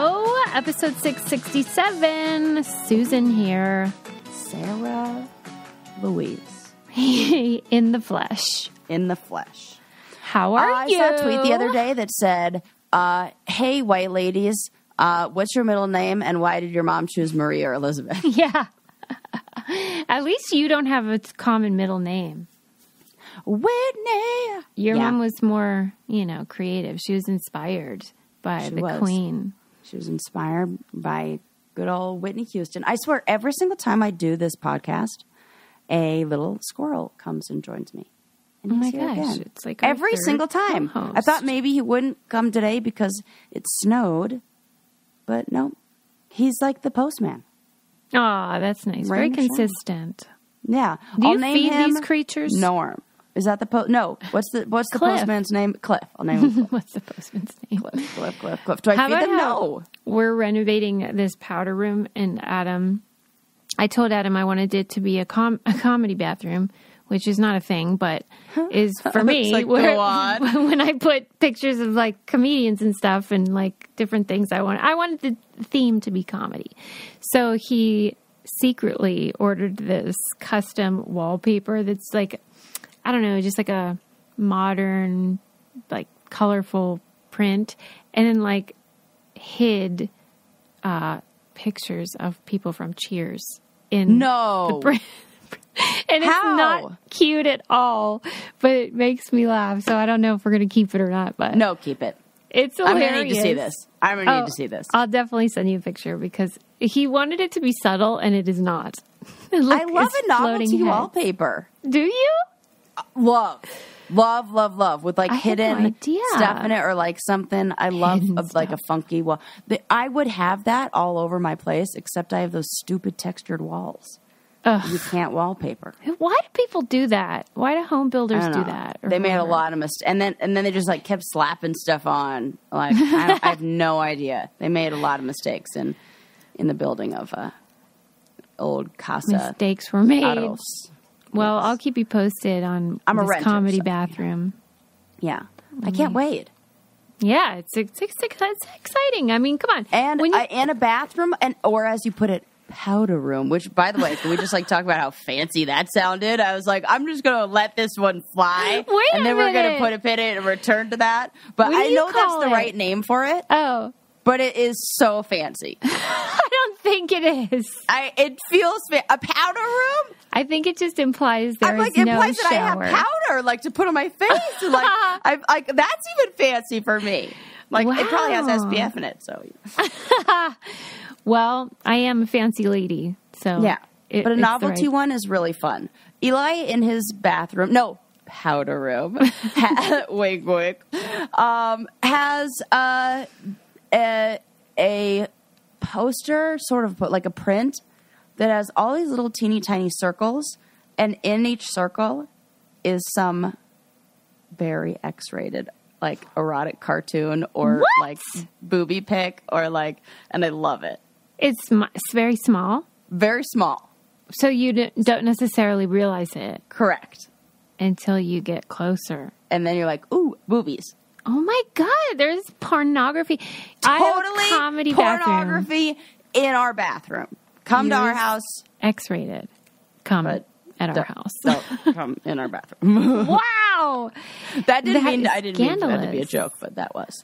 Hello, episode 667. Susan here. Sarah Louise. In the flesh. In the flesh. How are you? I saw a tweet the other day that said, hey, white ladies, what's your middle name and why did your mom choose Marie or Elizabeth? Yeah. At least you don't have a common middle name. Whitney. Your mom was more, creative. She was inspired by the Queen. She was inspired by good old Whitney Houston. I swear, every single time I do this podcast, a little squirrel comes and joins me. And oh my gosh, again. It's like every single time. Co-host. I thought maybe he wouldn't come today because it snowed, but no, he's like the postman. Oh, that's nice. Very consistent. Yeah. Do you feed these creatures? Norm. Is that the no? What's the postman's name? Cliff. I'll name him Cliff. What's the postman's name? Cliff. Do I feed them? No. We're renovating this powder room, and I told Adam I wanted it to be a comedy bathroom, which is not a thing, but is for me. Like, where, go on. When I put pictures of like comedians and stuff and like different things I wanted the theme to be comedy. So he secretly ordered this custom wallpaper that's like, I don't know, just like a modern, like colorful print, and then like hid pictures of people from Cheers in the print. And it's not cute at all, but it makes me laugh. So I don't know if we're going to keep it or not. But no, keep it. It's hilarious. I'm going to need to see this. I'm going to need to see this. I'll definitely send you a picture because he wanted it to be subtle, and it is not. I love a novelty wallpaper. Do you? Love with like hidden stuff in it or like something. I love like a funky wall. I would have that all over my place, except I have those stupid textured walls. Ugh. You can't wallpaper. Why do people do that? Why do home builders do that? They made a lot of mistakes, and then they just like kept slapping stuff on. Like I have no idea. They made a lot of mistakes in the building of old casa. Mistakes were made. Autos. Well, yes. I'll keep you posted on this comedy bathroom. Yeah. I can't wait. Yeah, it's exciting. I mean, come on. And a bathroom, or as you put it, powder room, which, by the way, can we just like talk about how fancy that sounded? I was like, I'm just going to let this one fly. And then we're going to put a pin in it and return to that. But I know that's the right name for it. Oh. But it is so fancy. I don't think it is. It feels a powder room. I think it just implies there is no implies shower. That I have powder, like to put on my face. And, like, that's even fancy for me. Like it probably has SPF in it. So. Well, I am a fancy lady, so yeah. But a novelty one is really fun. Eli in his powder room, wink, wink, has a poster, sort of like a print that has all these little teeny tiny circles, and in each circle is some very X-rated, like erotic cartoon or like booby pic or like, and I love it. It's very small. Very small. So you don't necessarily realize it. Correct. Until you get closer. And then you're like, ooh, boobies. Oh my God, there's pornography. Totally comedy pornography in our bathroom. Come to our house. X-rated. Come at our house. No, come in our bathroom. Wow. I didn't mean that to be a joke, but that was.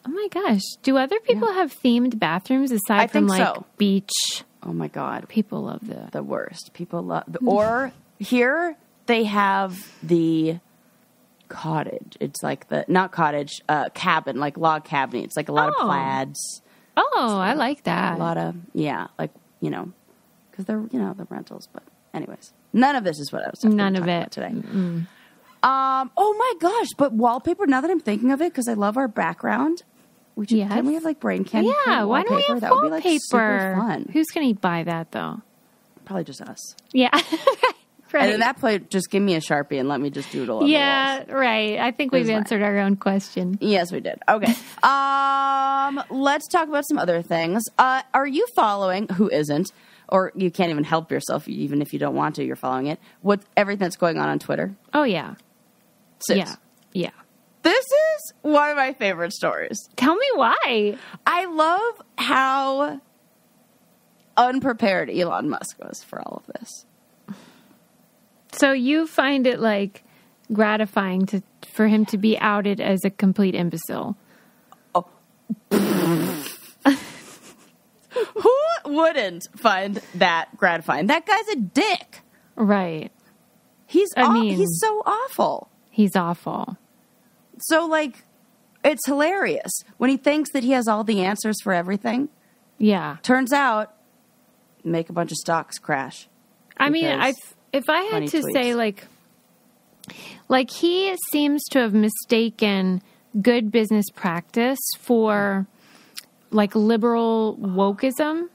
Oh my gosh. Do other people have themed bathrooms aside from like beach? Oh my God. People love the worst. People love or here they have the cottage. It's like not cottage, cabin, like log cabin. It's like a lot of plaids. Oh, I like that. A lot of, like, because they're, the rentals. But anyways, none of this is what I was talking about today. Mm-mm. Oh my gosh. But wallpaper, now that I'm thinking of it, because I love our background. Can we have like brain candy? Yeah, why don't we have that wallpaper? Would be like super fun. Who's going to buy that though? Probably just us. Yeah. Right. And at that point, just give me a Sharpie and let me just doodle on the walls. Right. I think we've answered our own question. Yes, we did. Okay. Let's talk about some other things. Are you following, who isn't, or you can't even help yourself, even if you don't want to, you're following it, with everything that's going on Twitter? Oh, yeah. Sis. Yeah. This is one of my favorite stories. Tell me why. I love how unprepared Elon Musk was for all of this. So you find it like gratifying for him to be outed as a complete imbecile. Oh. Who wouldn't find that gratifying? That guy's a dick. Right. He's so awful. He's awful. So, like, it's hilarious when he thinks that he has all the answers for everything. Yeah. Turns out, make a bunch of stocks crash. I mean, if I had to say, like he seems to have mistaken good business practice for, like, liberal wokeism.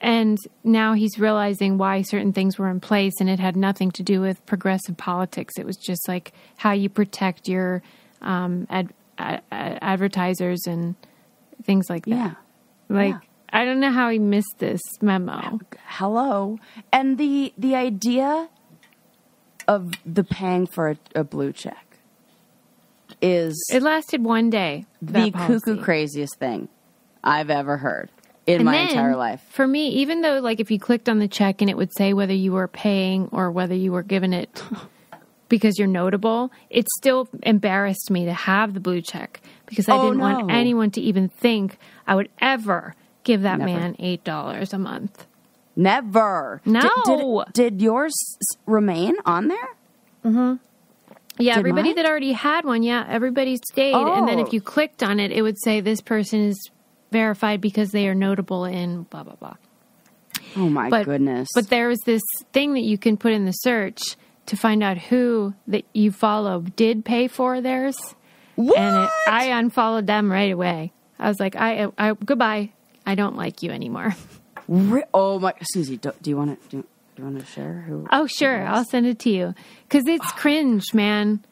And now he's realizing why certain things were in place, and it had nothing to do with progressive politics. It was just like how you protect your advertisers and things like that. Yeah. I don't know how he missed this memo. Hello. And the idea of the paying for a blue check is... It lasted one day. The cuckoo craziest thing I've ever heard. In my entire life. For me, even though, like, if you clicked on the check and it would say whether you were paying or whether you were given it because you're notable, it still embarrassed me to have the blue check because I didn't want anyone to even think I would ever give that man $8 a month. Never. No. Did yours remain on there? Mm-hmm. Yeah, Did everybody mine? that already had one, everybody stayed. Oh. And then if you clicked on it, it would say this person is verified because they are notable in blah, blah, blah. Oh, my goodness. But there was this thing that you can put in the search to find out who that you follow did pay for theirs. What? And I unfollowed them right away. I was like, I goodbye. I don't like you anymore. Oh, my. Susie, do you want to share who? Oh, sure. I'll send it to you. Because it's cringe, man.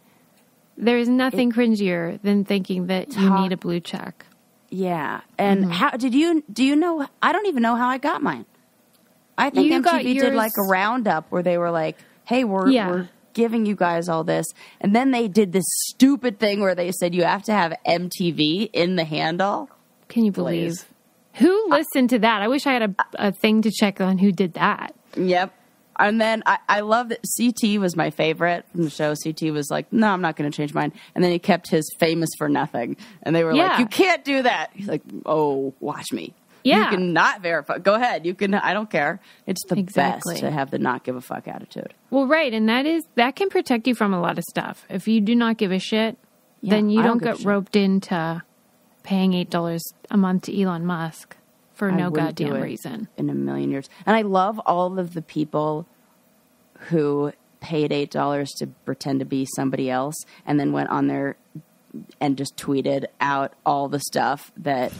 There is nothing cringier than thinking that you need a blue check. Yeah. And how do you know? I don't even know how I got mine. I think MTV did like a roundup where they were like, hey, we're giving you guys all this. And then they did this stupid thing where they said you have to have MTV in the handle. Can you believe? Who listened to that? I wish I had a thing to check on who did that. Yep. And then I love that CT was my favorite from the show. CT was like, no, I'm not going to change mine. And then he kept his famous for nothing. And they were like, you can't do that. He's like, oh, watch me. Yeah. You can not verify. Go ahead. You can. I don't care. It's the best to have the not give a fuck attitude. Well, right. And that can protect you from a lot of stuff. If you do not give a shit, then you don't get roped into paying $8 a month to Elon Musk. For no goddamn reason. In a million years. And I love all of the people who paid $8 to pretend to be somebody else and then went on there and just tweeted out all the stuff that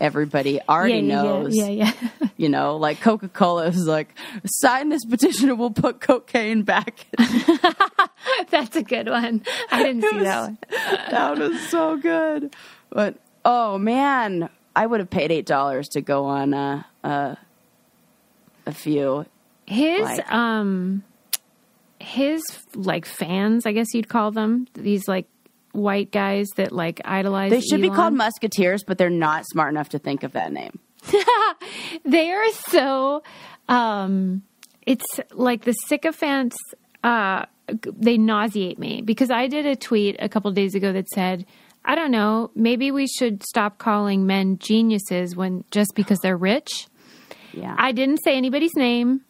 everybody already knows. Yeah. You know, like Coca-Cola is like, sign this petition and we'll put cocaine back. That's a good one. I didn't see that one. That was so good. But, oh, man. I would have paid $8 to go on a few. His like fans, I guess you'd call them, these like white guys that like idolize. They should Elon. be called Musketeers, but they're not smart enough to think of that name. They are so. It's like the sycophants. They nauseate me because I did a tweet a couple days ago that said, I don't know, maybe we should stop calling men geniuses just because they're rich. Yeah. I didn't say anybody's name.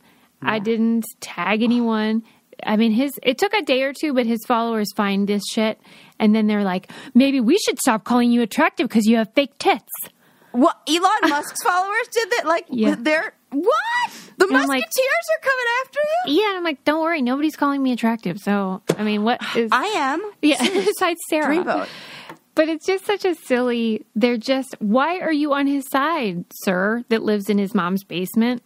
Yeah. I didn't tag anyone. I mean, it took a day or two, but his followers find this shit. And then they're like, maybe we should stop calling you attractive because you have fake tits. Well, Elon Musk's followers did that? Like, they're... What? The Musketeers are coming after you? Yeah, and I'm like, don't worry, nobody's calling me attractive. So, I mean, what is... I am. Yeah, besides Sarah. Dreamboat. But it's just such a silly... They're just... Why are you on his side, sir, that lives in his mom's basement?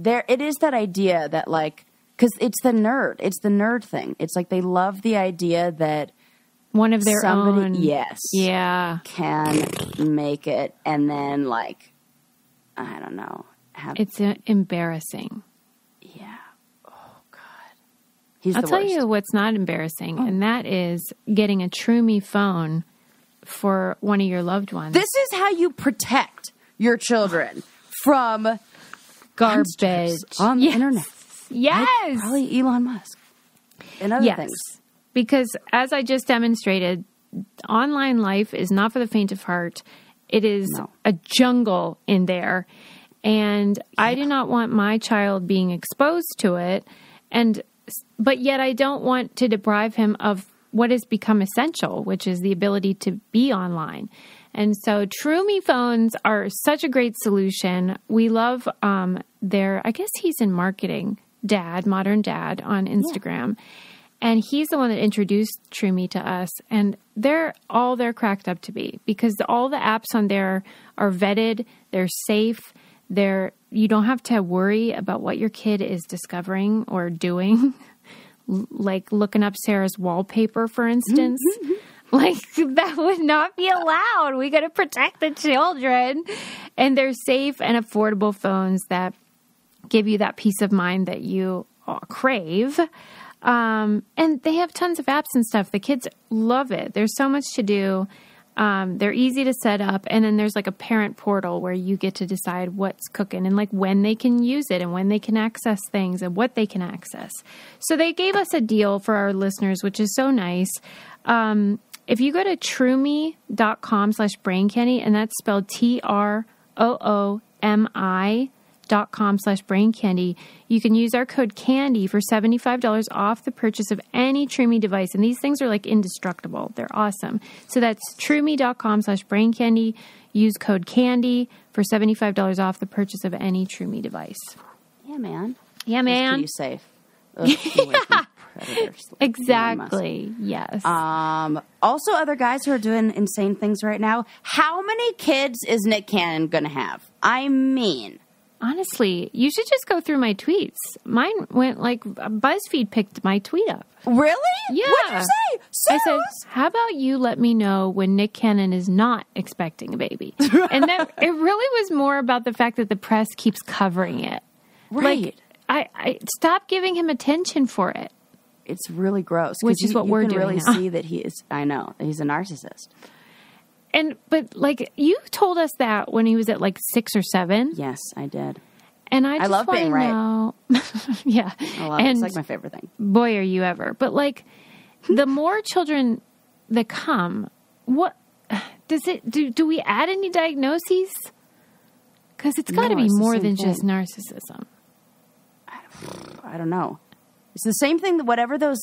It is that idea that, like... Because it's the nerd. It's the nerd thing. It's like they love the idea that... One of their own. Yes. Yeah. Can make it and then, like... I don't know. It's embarrassing. Yeah. Oh, God. I'll tell you what's not embarrassing, and that is getting a TrueMe phone for one of your loved ones. This is how you protect your children from garbage on the internet. Yes. Like probably Elon Musk and other things. Because as I just demonstrated, online life is not for the faint of heart. It is a jungle in there. And I do not want my child being exposed to it. But yet I don't want to deprive him of what has become essential, which is the ability to be online. And so TrueMe phones are such a great solution. We love I guess he's in marketing, Modern Dad on Instagram. Yeah. And he's the one that introduced TrueMe to us. And they're cracked up to be, because all the apps on there are vetted, they're safe, you don't have to worry about what your kid is discovering or doing. Like looking up Sarah's wallpaper, for instance. Like, that would not be allowed. We got to protect the children. And they're safe and affordable phones that give you that peace of mind that you crave. And they have tons of apps and stuff. The kids love it. There's so much to do. They're easy to set up. And then there's like a parent portal where you get to decide what's cooking and like when they can use it and when they can access things and what they can access. So they gave us a deal for our listeners, which is so nice. If you go to truemi.com/braincandy, and that's spelled TROOMI.com/braincandy, you can use our code CANDY for $75 off the purchase of any TrueMe device. And these things are like indestructible. They're awesome. So that's truemi.com/braincandy. Use code CANDY for $75 off the purchase of any TrueMe device. Yeah, man. Yeah, man. Just keep you safe. Ugh, predators. Exactly. Yes. Also, other guys who are doing insane things right now. How many kids is Nick Cannon going to have? I mean, honestly, you should just go through my tweets. Mine went like BuzzFeed picked my tweet up. Really? Yeah. What'd you say? I said, how about you let me know when Nick Cannon is not expecting a baby? And that it really was more about the fact that the press keeps covering it. Right. Like, I stop giving him attention for it. It's really gross. Which is what we're doing really now. See that he is. I know he's a narcissist. But like you told us that when he was at like 6 or 7. Yes, I did. And I love being right. Yeah, I love it. It's like my favorite thing. Boy, are you ever! But like, the more children that come, what does it do? Do we add any diagnoses? Because it's got to be more than just narcissism. I don't know. It's the same thing that whatever those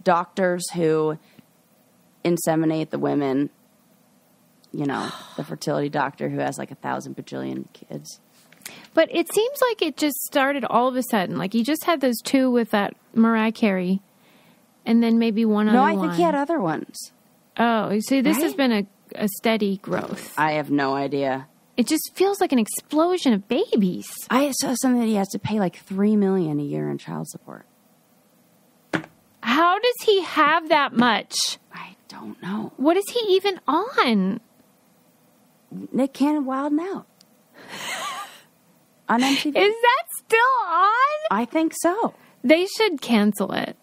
doctors who inseminate the women, the fertility doctor who has like 1,000 bajillion kids. But it seems like it just started all of a sudden. Like you just had those 2 with that Mariah Carey, and then maybe one other one. No, I think he had other ones. Oh, see, this has been a steady growth. I have no idea. It just feels like an explosion of babies. I saw something that he has to pay like $3 million a year in child support. How does he have that much? I don't know. What is he even on? Nick Cannon Wildin' Out. On MTV. Is that still on? I think so. They should cancel it.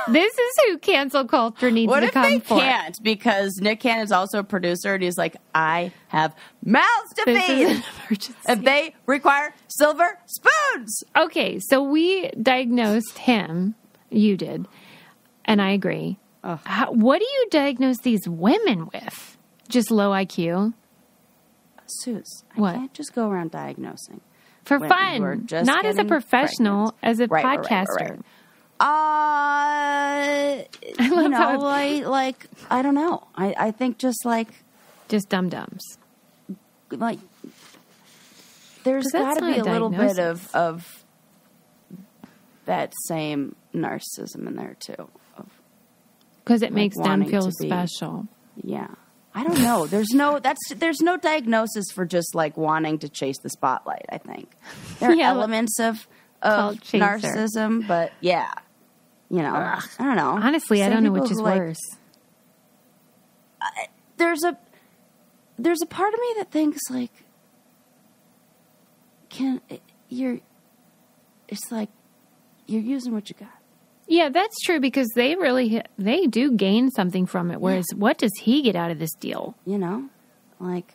This is who cancel culture needs to come for. What if they can't? Because Nick Cannon's also a producer, and he's like, I have mouths to feed. And they require silver spoons. Okay, so we diagnosed him. You did. And I agree. What do you diagnose these women with? Just low IQ? Suze, what? I can't just go around diagnosing. For fun. Not as a professional, as a podcaster. I don't know. I think just dum-dums. Like, there's got to be a little bit of that same narcissism in there too. Because it makes them feel special. Yeah. I don't know. There's no diagnosis for just like wanting to chase the spotlight, I think. There are elements of narcissism, but yeah. I don't know. Honestly, I don't know which is worse. There's a part of me that thinks like, it's like you're using what you got. Yeah, that's true because they do gain something from it. Whereas, what does he get out of this deal? You know, like,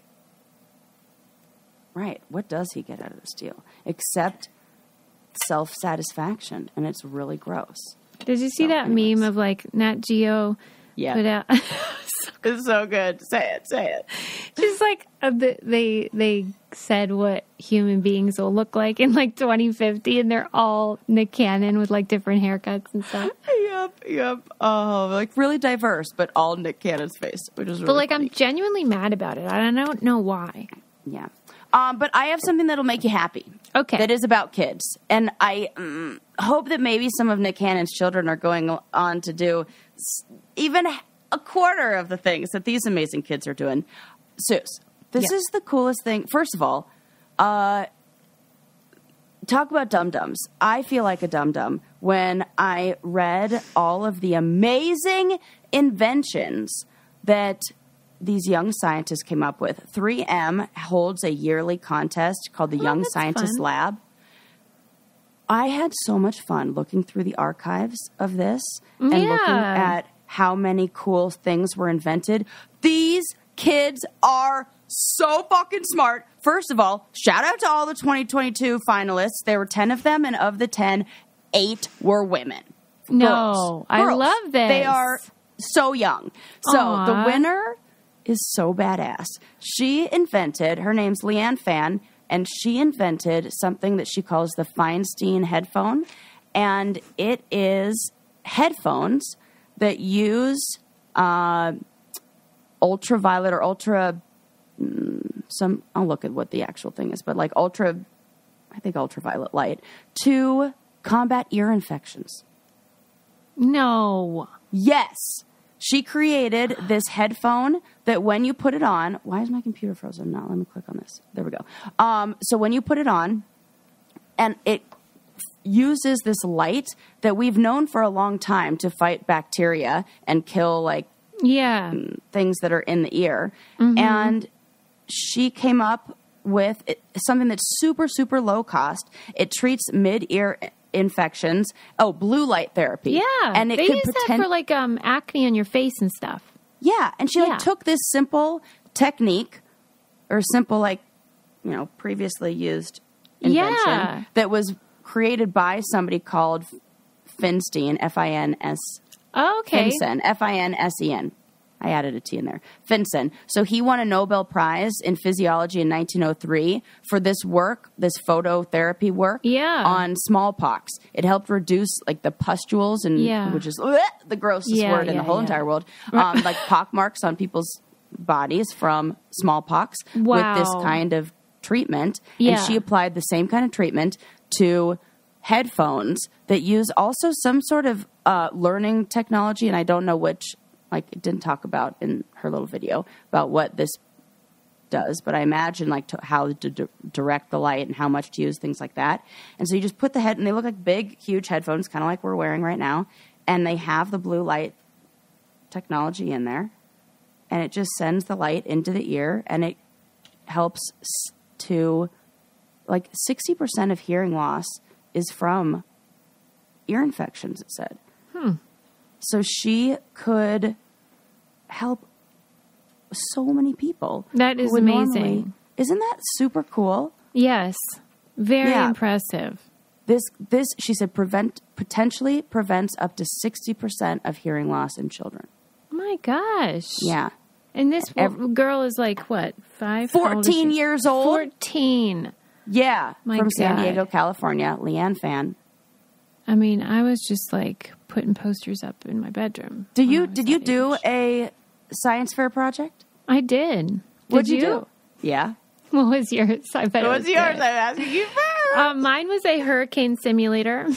right? What does he get out of this deal except self-satisfaction? And it's really gross. Did you see that meme of like Nat Geo? Yeah, put out? It's so good. Say it. Just like they said what human beings will look like in like 2050, and they're all Nick Cannon with like different haircuts and stuff. Yep. Oh, like really diverse, but all Nick Cannon's face, which is really But like funny. I'm genuinely mad about it. I don't know why. Yeah. But I have something that'll make you happy. Okay. That is about kids. And I hope that maybe some of Nick Cannon's children are going on to do even a quarter of the things that these amazing kids are doing. Suze, this is the coolest thing. First of all, talk about dum-dums. I feel like a dum-dum when I read all of the amazing inventions that these young scientists came up with. 3M holds a yearly contest called the Young Scientist Lab. I had so much fun looking through the archives of this and looking at how many cool things were invented. These kids are so fucking smart. First of all, shout out to all the 2022 finalists. There were 10 of them, and of the 10, 8 were women. No, I love this. They are so young. So Aww. the winner is so badass. She invented, her name's Leanne Fan, and she invented something that she calls the Feinstein headphone. And it is headphones that use ultraviolet or ultraviolet light to combat ear infections. No. Yes. She created this headphone that when you put it on, why is my computer frozen now? Let me click on this. There we go. So when you put it on, and it uses this light that we've known for a long time to fight bacteria and kill things that are in the ear. Mm-hmm. And she came up with something that's super, super low cost. It treats mid-ear infections. Oh, blue light therapy. Yeah. And they use that for like acne on your face and stuff. Yeah. And she took this simple technique or simple previously used invention that was created by somebody called Feinstein, F-I-N-S. Oh, okay. Finsen, F-I-N-S-E-N. I added a T in there. Finsen. So he won a Nobel Prize in physiology in 1903 for this work, this phototherapy work on smallpox. It helped reduce like the pustules and which is the grossest word in the whole entire world. Like pock marks on people's bodies from smallpox with this kind of treatment. Yeah. And she applied the same kind of treatment to headphones that use also some sort of learning technology, and I don't know which. Like, it didn't talk about in her little video about what this does, but I imagine how to direct the light and how much to use, things like that. And so you just put the head, and they look like big, huge headphones, kind of like we're wearing right now, and they have the blue light technology in there, and it just sends the light into the ear, and it helps to, 60% of hearing loss is from ear infections, it said. So she could help so many people. That is amazing. Isn't that super cool? Yes. Very impressive. This she said potentially prevents up to 60% of hearing loss in children. My gosh. Yeah. And this girl is like what? 14 years old. 14. Yeah. From San Diego, California. Leanne Fan. I mean, I was just putting posters up in my bedroom. Did you do a science fair project? I did. What'd you do? Yeah. What was yours? I bet What was yours? I'm asking you first. Mine was a hurricane simulator.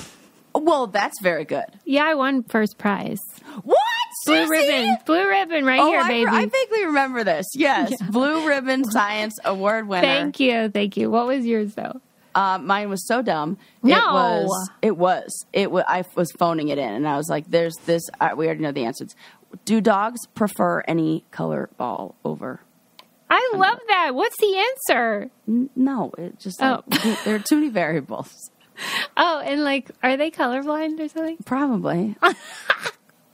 Well, that's very good. Yeah, I won first prize. What? Blue ribbon here, baby. I vaguely remember this. Yes. Yeah. Blue ribbon science award winner. Thank you. What was yours though? Mine was so dumb. No. It was. I was phoning it in, and I was like, "There's this." We already know the answers. Do dogs prefer any color ball over? I love that. What's the answer? No, it just there are too many variables. Oh, and like, are they colorblind or something? Probably.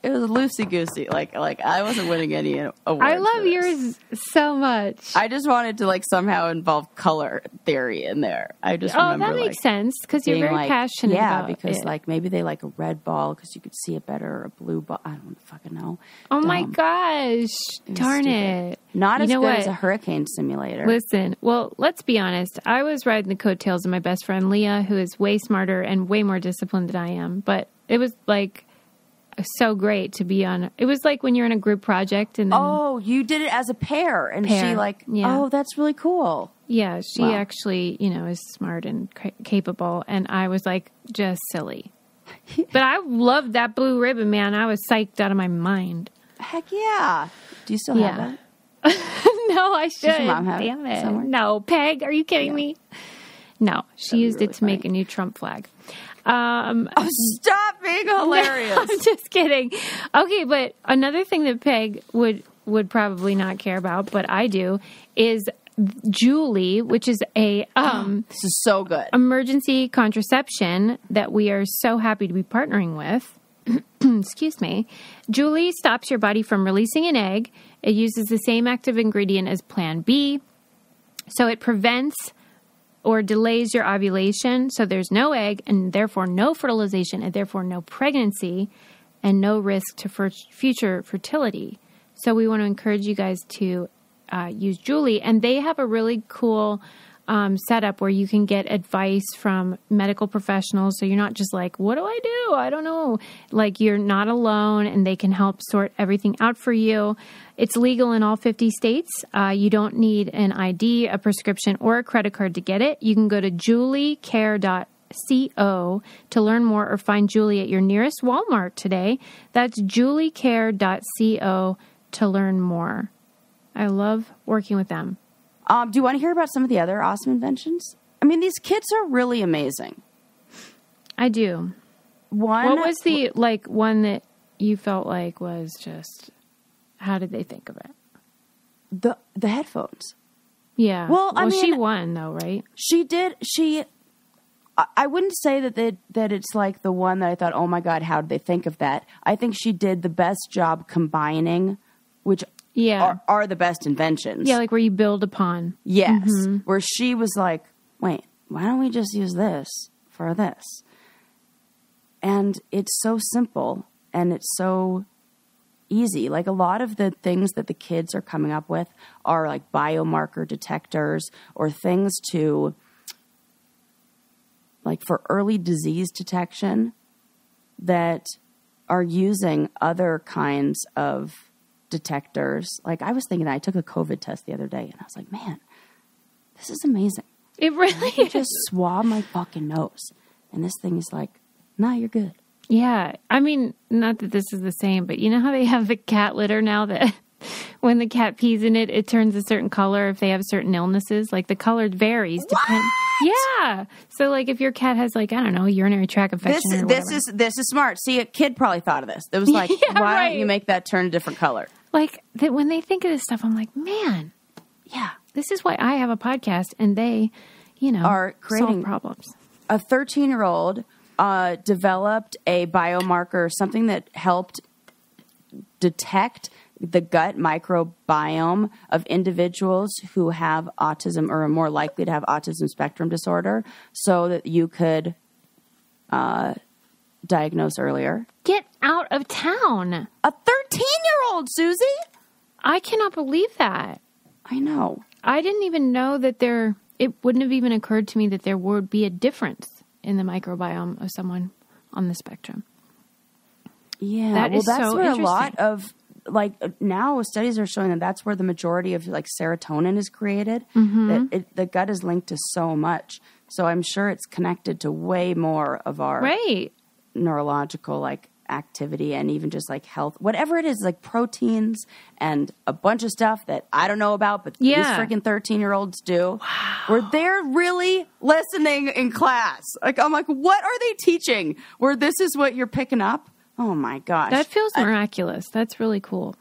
It was loosey-goosey. Like I wasn't winning any awards. I love yours so much. I just wanted to like somehow involve color theory in there. I just remember that makes sense because you're very passionate about it. Yeah, because like maybe they like a red ball because you could see it better, or a blue ball. I don't fucking know. Oh my gosh. Darn it. Not as good as a hurricane simulator. Listen, well, let's be honest. I was riding the coattails of my best friend Leah, who is way smarter and way more disciplined than I am. But it was like so great to be on. It was like when you're in a group project and then, you did it as a pair, and she like, that's really cool. Yeah, she actually, is smart and capable, and I was like just silly. But I loved that blue ribbon, man. I was psyched out of my mind. Heck yeah! Do you still have it? No, I should. Does your mom have Damn it! Somewhere? No, Peg, are you kidding me? No, she used it to make a new Trump flag. Stop being hilarious. No, I'm just kidding. Okay, but another thing that Peg would probably not care about, but I do, is Julie, which is a this is so good. emergency contraception that we are so happy to be partnering with. Excuse me. Julie stops your body from releasing an egg. It uses the same active ingredient as Plan B, so it prevents or delays your ovulation, so there's no egg and therefore no fertilization and therefore no pregnancy and no risk to future fertility. So we want to encourage you guys to use Julie, and they have a really cool setup where you can get advice from medical professionals. So you're not just like, what do I do? I don't know. Like, you're not alone, and they can help sort everything out for you. It's legal in all 50 states. You don't need an ID, a prescription, or a credit card to get it. You can go to juliecare.co to learn more, or find Julie at your nearest Walmart today. That's juliecare.co to learn more. I love working with them. Do you want to hear about some of the other awesome inventions? I mean, these kits are really amazing. I do. What was the one that you felt like was just, how did they think of it? The headphones. Yeah. Well, I mean, she won though, right? She did. I wouldn't say that it's like the one that I thought, oh my God, how did they think of that? I think she did the best job combining, which are the best inventions. Yeah, like where you build upon. Yes. Mm-hmm. Where she was like, wait, why don't we just use this for this? And it's so simple and it's so easy. Like, a lot of the things that the kids are coming up with are like biomarker detectors or things to, like, for early disease detection that are using other kinds of detectors. Like, I was thinking, I took a COVID test the other day and I was like, man, this is amazing. It really is. Just swab my fucking nose and this thing is like, nah, you're good. Yeah. I mean, not that this is the same, but you know how they have the cat litter now that when the cat pees in it, it turns a certain color if they have certain illnesses? Like, the color varies. Yeah. So, like, if your cat has, like, I don't know, urinary tract infection or whatever. This is smart. See, a kid probably thought of this. It was like, why don't you make that turn a different color? Like, when they think of this stuff, I'm like, man, yeah, this is why I have a podcast, and they, are creating solve problems. A 13-year-old developed a biomarker, something that helped detect the gut microbiome of individuals who have autism or are more likely to have autism spectrum disorder, so that you could diagnose earlier. Get out of town. A 13-year-old, Susie? I cannot believe that. I know. I didn't even know that it wouldn't have even occurred to me that there would be a difference in the microbiome of someone on the spectrum. Yeah, that's where a lot of, like, now studies are showing that's where the majority of, like, serotonin is created. Mm-hmm. That the gut is linked to so much. So I'm sure it's connected to way more of our neurological, like, activity and even just, like, health. Whatever it is, like proteins and a bunch of stuff that I don't know about, but these freaking 13-year-olds do. Wow. Where they're really listening in class. Like, I'm like, what are they teaching? Where this is what you're picking up? Oh, my gosh. That feels miraculous. That's really cool.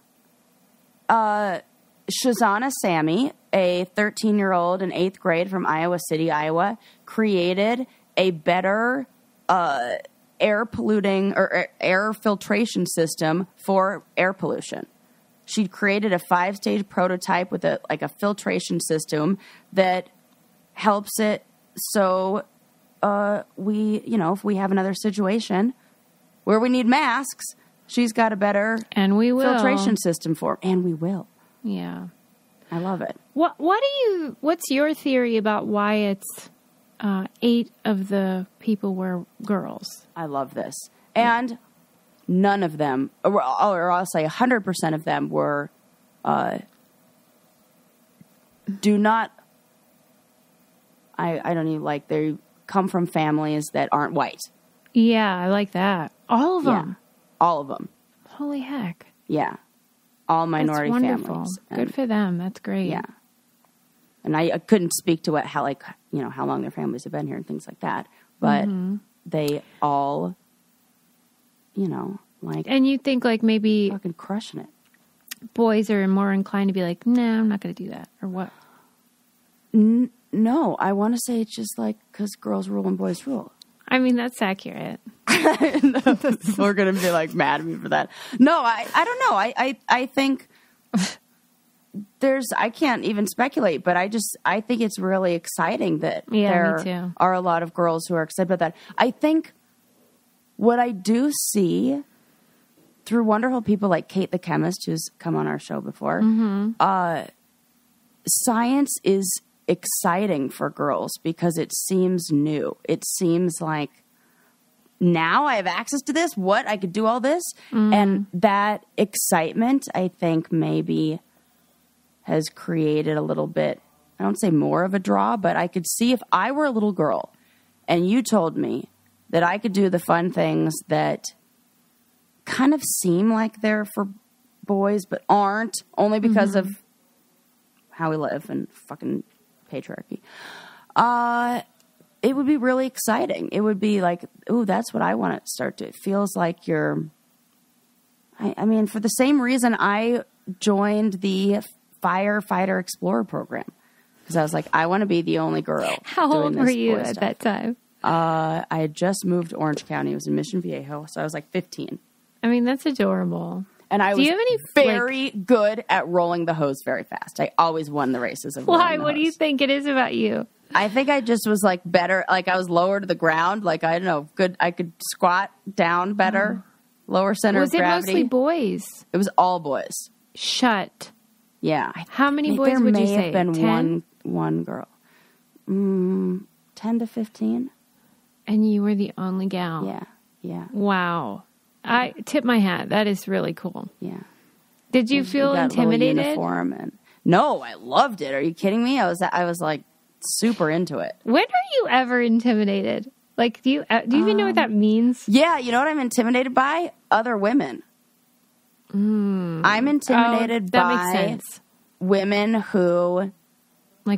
Shazana Sammy, a 13-year-old in 8th grade from Iowa City, Iowa, created a better air polluting or air filtration system for air pollution. She created a 5-stage prototype with a filtration system that helps it so if we have another situation where we need masks, she's got a better filtration system and we will. Yeah. I love it. What's your theory about why it's 8 of the people were girls? I love this. And none of them, or I'll say 100% of them were, I don't even they come from families that aren't white. Yeah, I like that. All of them. Yeah, all of them. Holy heck. Yeah. All minority That's wonderful. families. Good for them. That's great. Yeah. And I couldn't speak to how long their families have been here and things like that. But they all, And you think maybe fucking crushing it. Boys are more inclined to be like, nah, I'm not going to do that. Or what? No, I want to say it's just because girls rule and boys rule. I mean, that's accurate. We're going to be mad at me for that. No, I don't know. I think I can't even speculate, but I think it's really exciting that there are a lot of girls who are excited about that. I think what I do see through wonderful people like Kate the chemist, who's come on our show before, science is exciting for girls because it seems new. It seems like now I have access to this. What? I could do all this? And that excitement, I think, maybe has created a little bit, I don't say more of a draw, but I could see if I were a little girl and you told me that I could do the fun things that kind of seem like they're for boys but aren't, only because of how we live and fucking patriarchy. It would be really exciting. It would be ooh, that's what I want to start to. It feels like you're, I mean, for the same reason I joined the Firefighter Explorer program. Because I was I want to be the only girl. How old were you at that time? I had just moved to Orange County. It was in Mission Viejo. So I was 15. I mean, that's adorable. And I was very good at rolling the hose very fast. I always won the races of rolling the hose. What do you think it is about you? I think I just was better. I was lower to the ground. I don't know, good. I could squat down better. Lower center of gravity. Was it mostly boys? It was all boys. Shut. Yeah. How many boys would you say? There may have been 10? one girl. 10 to 15. And you were the only gal. Yeah. Yeah. Wow. I tip my hat. That is really cool. Yeah. Did you feel intimidated? Uniform no, I loved it. Are you kidding me? I was super into it. When are you ever intimidated? Do you even know what that means? Yeah, you know what I'm intimidated by? Other women. I'm intimidated that by makes sense. Women who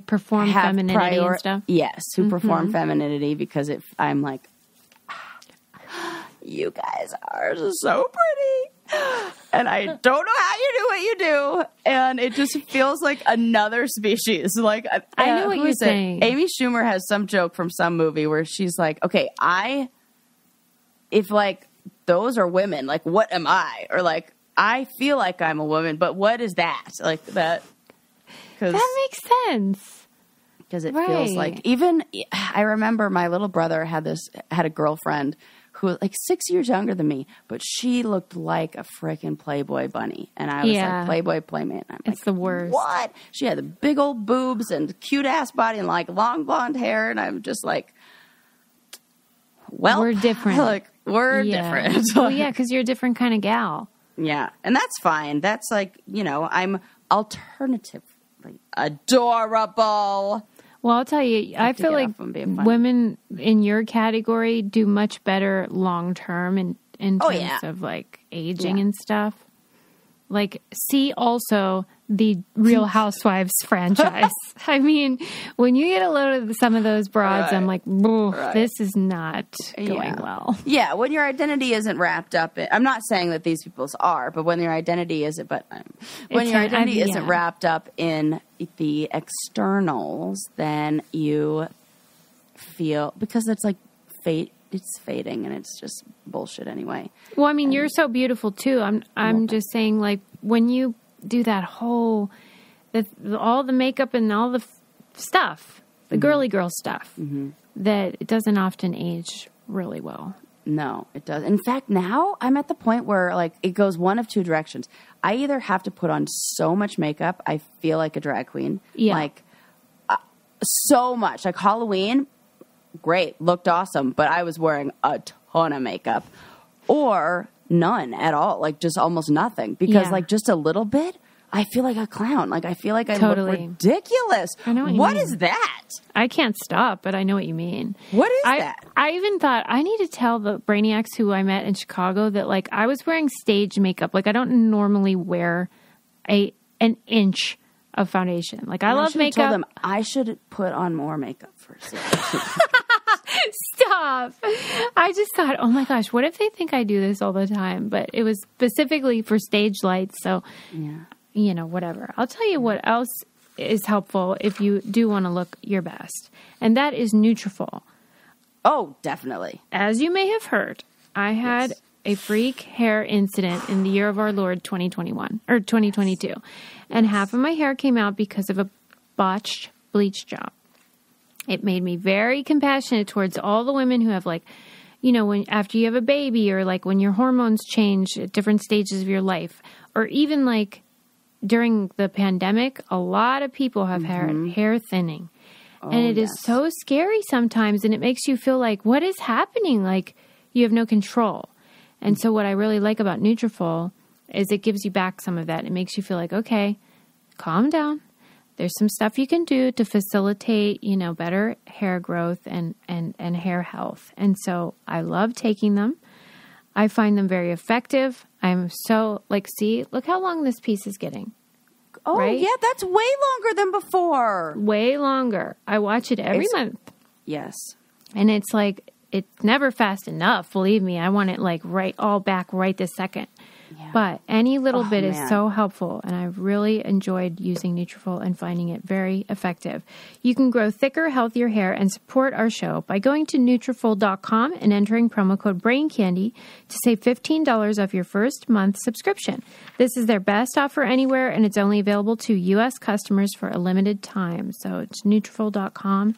perform femininity and stuff. Yes, who perform femininity because I'm you guys are so pretty. And I don't know how you do what you do. And it just feels like another species. I know what you're saying. Amy Schumer has some joke from some movie where she's okay, if those are women, what am I? Or I feel like I'm a woman, but what is that? That. That makes sense. Because it feels even, I remember my little brother had a girlfriend who was 6 years younger than me, but she looked like a freaking Playboy bunny. And I was Playboy Playmate. And I'm it's the worst. What? She had the big old boobs and cute ass body and long blonde hair. And I'm just well, we're different. We're different. Well, yeah, because you're a different kind of gal. Yeah. And that's fine. That's I'm alternatively adorable. Well, I'll tell you, I feel like women in your category do much better long term in terms of aging and stuff. See also the Real Housewives franchise. I mean, when you get a load of some of those broads, I'm this is not going well. Yeah, when your identity isn't wrapped up in, I'm not saying that these people's are, but when your identity isn't, isn't wrapped up in the externals, then you feel, because it's it's fading, and it's just bullshit anyway. Well, I mean, you're so beautiful too. I'm just saying, like, when you do that whole, all the makeup and all the stuff, the girly girl stuff, that it doesn't often age really well. No, it does. In fact, now I'm at the point where, like, it goes one of two directions. I either have to put on so much makeup, I feel like a drag queen. Yeah. Like, so much. Like, Halloween, great, looked awesome, but I was wearing a ton of makeup. Or none at all, like, just almost nothing. Because, like, just a little bit, I feel like a clown. Like, I feel like I look ridiculous. I know what you mean. What is that? I can't stop, but I know what you mean. What is that? I even thought I need to tell the Brainiacs who I met in Chicago that, like, I was wearing stage makeup. Like, I don't normally wear an inch of foundation. Like, I love makeup. Told them I should put on more makeup first. Stop. I just thought, oh my gosh, what if they think I do this all the time? But it was specifically for stage lights. So, you know, whatever. I'll tell you what else is helpful if you do want to look your best. And that is Nutrafol. Oh, definitely. As you may have heard, I had a freak hair incident in the year of our Lord 2021 or 2022. And half of my hair came out because of a botched bleach job. It made me very compassionate towards all the women who have, like, you know, when after you have a baby, or like when your hormones change at different stages of your life, or even like during the pandemic, a lot of people have had hair thinning. And it is so scary sometimes, and it makes you feel like, what is happening? Like, you have no control. And so what I really like about Nutrafol is it gives you back some of that. It makes you feel like, okay, calm down. There's some stuff you can do to facilitate, you know, better hair growth and hair health. And so I love taking them. I find them very effective. I'm so, like, see, look how long this piece is getting. Oh, right? Yeah, that's way longer than before. Way longer. I watch it every month. Yes. And it's like, it's never fast enough. Believe me, I want it like all back right this second. Yeah. But any little bit is so helpful, and I've really enjoyed using Nutrafol and finding it very effective. You can grow thicker, healthier hair and support our show by going to Nutrafol.com and entering promo code BRAINCANDY to save $15 off your first month subscription. This is their best offer anywhere, and it's only available to U.S. customers for a limited time. So it's Nutrafol.com.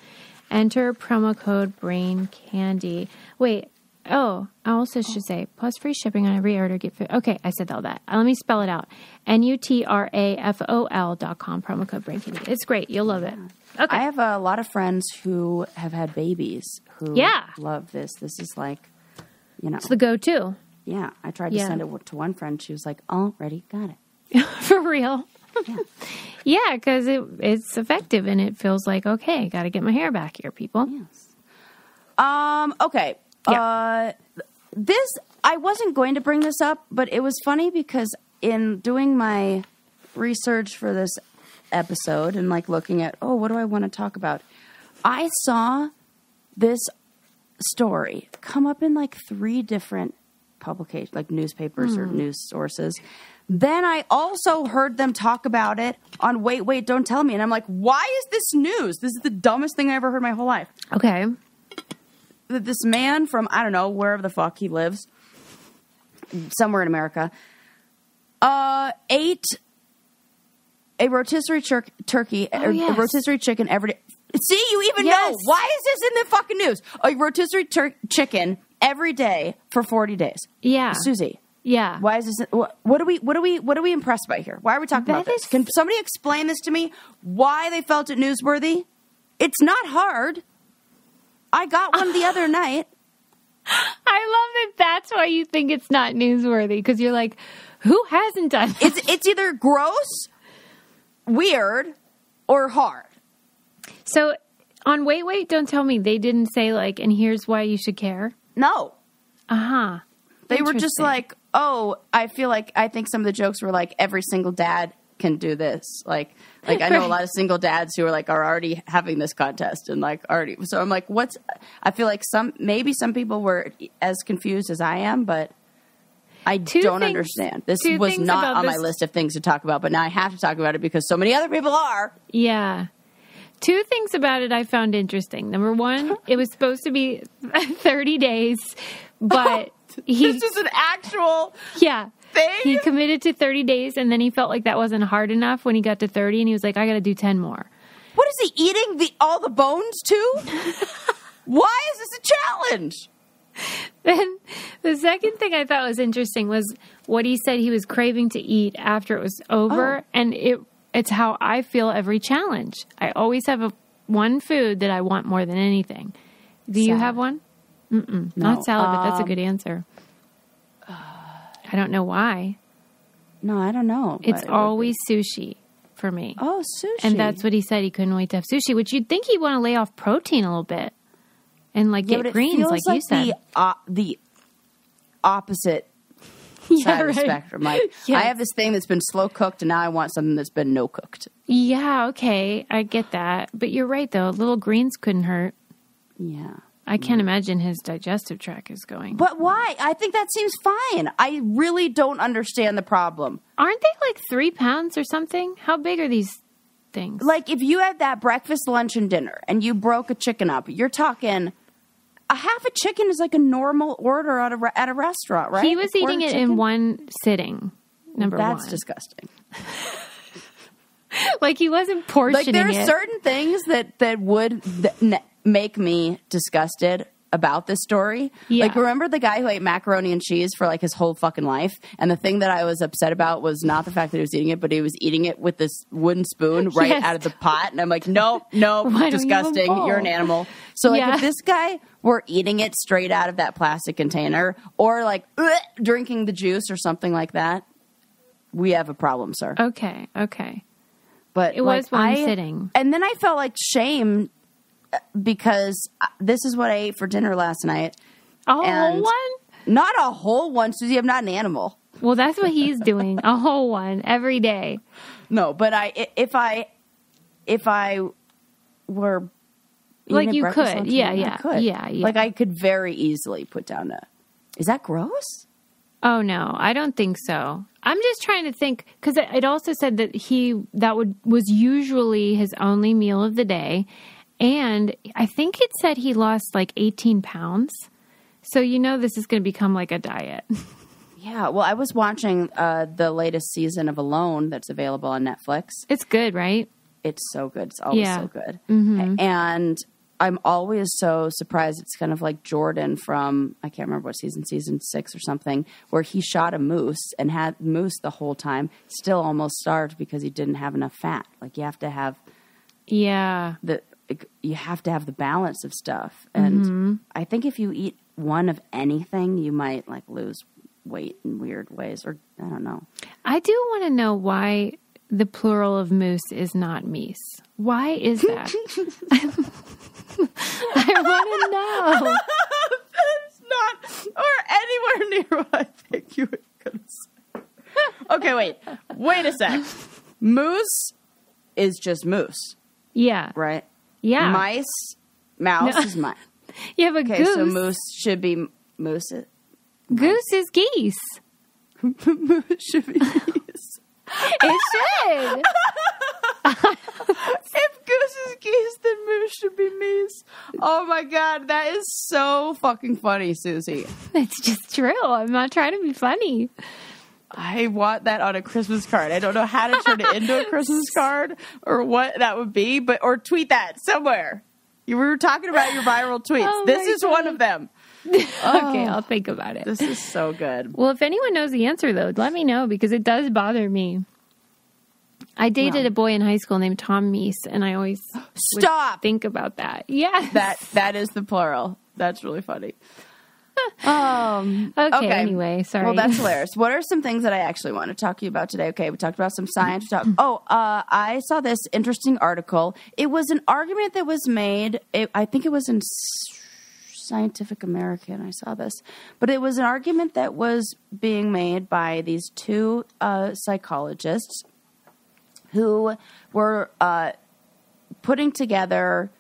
Enter promo code BRAINCANDY. Wait. Oh, I also should say, plus free shipping on every order. Okay, I said all that. Let me spell it out. Nutrafol.com, promo code BRAINCANDY. It's great. You'll love it. Okay. I have a lot of friends who have had babies who love this. This is like, you know. It's the go-to. Yeah. I tried to send it to one friend. She was like, oh, ready, got it. For real? Yeah. Yeah, because it's effective, and it feels like, okay, got to get my hair back here, people. Yes. Okay. Yeah. I wasn't going to bring this up, but it was funny because in doing my research for this episode and like looking at, what do I want to talk about? I saw this story come up in like 3 different publications, like newspapers or news sources. Then I also heard them talk about it on Wait, Don't Tell Me. And I'm like, why is this news? This is the dumbest thing I ever heard in my whole life. Okay. This man from, I don't know, wherever the fuck he lives, somewhere in America, ate a rotisserie turkey, a rotisserie chicken every day. See, you even know. Why is this in the fucking news? A rotisserie chicken every day for 40 days. Yeah. Susie. Yeah. Why is this? What are we impressed by here? Why are we talking about this? Can somebody explain this to me? Why they felt it newsworthy? It's not hard. I got one the other night. I love that that's why you think it's not newsworthy, because you're like, who hasn't done that? It's either gross, weird, or hard. So on Wait, Don't Tell Me, they didn't say like, and here's why you should care? No. Uh-huh. They were just like, I think some of the jokes were like, every single dad can do this. Like I know a lot of single dads who are already having this contest and like already. So I'm like, I feel like maybe some people were as confused as I am, but I don't understand. This was not on my list of things to talk about, but now I have to talk about it because so many other people are. Yeah. Two things about it I found interesting. Number one, it was supposed to be 30 days, but this is an actual thing? He committed to 30 days, and then he felt like that wasn't hard enough when he got to 30, and he was like, I got to do 10 more. What is he eating all the bones too? Why is this a challenge? Then the second thing I thought was interesting was what he said he was craving to eat after it was over, and it's how I feel every challenge. I always have one food that I want more than anything. Do you have one? No. Not salad, but that's a good answer. I don't know why. No, I don't know. It's always sushi for me. Oh, sushi. And that's what he said. He couldn't wait to have sushi, which you'd think he'd want to lay off protein a little bit and get greens like you said. The opposite side of the spectrum. Like, I have this thing that's been slow cooked, and now I want something that's been no cooked. Yeah, okay. I get that. But you're right, though. Little greens couldn't hurt. Yeah. I can't imagine his digestive tract is going. But why? I think that seems fine. I really don't understand the problem. Aren't they like 3 pounds or something? How big are these things? Like, if you had that breakfast, lunch, and dinner, and you broke a chicken up, you're talking a half a chicken is like a normal order at a restaurant, right? He was eating it in one sitting, number one. That's disgusting. Like, he wasn't portioning it. Like, there are certain things that would make me disgusted about this story. Yeah. Like, remember the guy who ate macaroni and cheese for like his whole fucking life? And the thing that I was upset about was not the fact that he was eating it, but he was eating it with this wooden spoon right out of the pot. And I'm like, nope, disgusting. You're an animal. So like, if this guy were eating it straight out of that plastic container, or like drinking the juice or something like that, we have a problem, sir. Okay. But it was one sitting. And then I felt like shame because this is what I ate for dinner last night. A whole one? Not a whole one, Susie. I'm not an animal. Well, that's what he's doing. A whole one every day. No, but if I were eating like you breakfast, could, I could. Yeah. Like I could very easily put down Is that gross? Oh no, I don't think so. I'm just trying to think because it also said that was usually his only meal of the day. And I think it said he lost like 18 pounds. So this is going to become like a diet. Yeah. Well, I was watching the latest season of Alone that's available on Netflix. It's good, right? It's so good. It's always so good. Mm-hmm. And I'm always so surprised. It's kind of like Jordan from, I can't remember what season 6 or something, where he shot a moose and had moose the whole time, still almost starved because he didn't have enough fat. Like you have to have you have to have the balance of stuff. And I think if you eat one of anything, you might like lose weight in weird ways, or I don't know. I do want to know why the plural of moose is not meese. Why is that? I want to know. It's not, or anywhere near what I think you were going to say. Okay, wait a sec. Moose is just moose. Yeah. Right? Yeah. Mouse is mine. Yeah, but okay, goose. so moose should be moose. Goose is geese. Moose should be geese. It should. If goose is geese, then moose should be meese. Oh my God, that is so fucking funny, Susie. It's just true. I'm not trying to be funny. I want that on a Christmas card. I don't know how to turn it into a Christmas card or what that would be, or tweet that somewhere. You were talking about your viral tweets. Oh this is one of them. Okay, I'll think about it. This is so good. Well, if anyone knows the answer, though, let me know because it does bother me. I dated a boy in high school named Tom Meese, and I always would think about that. Yes. That is the plural. That's really funny. Okay, anyway, sorry. Well, that's hilarious. What are some things that I actually want to talk to you about today? Okay, we talked about some science. I saw this interesting article. It was an argument that was made. I think it was in Scientific American. I saw this. But it was an argument that was being made by these two psychologists who were putting together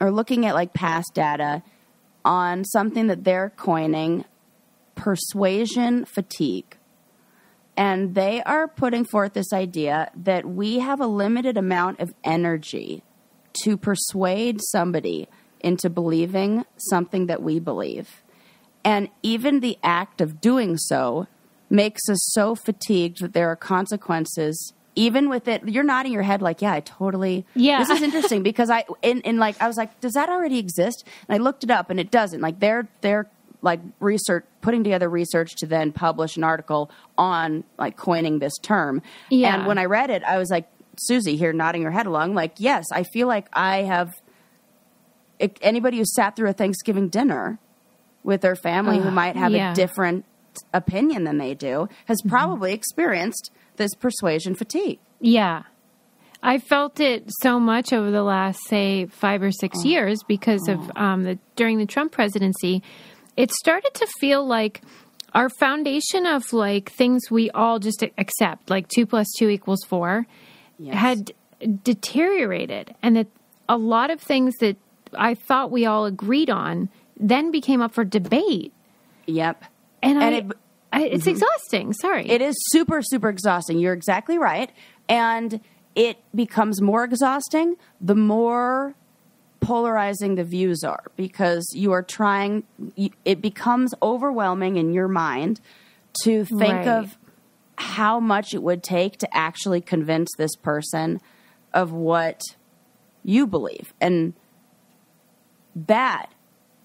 or looking at like past data on something that they're coining persuasion fatigue. And they are putting forth this idea that we have a limited amount of energy to persuade somebody into believing something that we believe. And even the act of doing so makes us so fatigued that there are consequences. Even with it, you're nodding your head like, yeah, I totally. Yeah. This is interesting because I was like, does that already exist? And I looked it up, and it doesn't. Like they're like research, putting together research to then publish an article on like coining this term. Yeah. And when I read it, I was like, Susie here nodding her head along, like, yes, I feel like I have. Anybody who sat through a Thanksgiving dinner with their family who might have a different opinion than they do has probably experienced this persuasion fatigue. Yeah. I felt it so much over the last, say, 5 or 6 years because of during the Trump presidency. It started to feel like our foundation of like things we all just accept, like 2 + 2 = 4, had deteriorated. And that a lot of things that I thought we all agreed on then became up for debate. Yep. And it's exhausting. Sorry. It is super, super exhausting. You're exactly right. And it becomes more exhausting the more polarizing the views are, because you are it becomes overwhelming in your mind to think of how much it would take to actually convince this person of what you believe. And that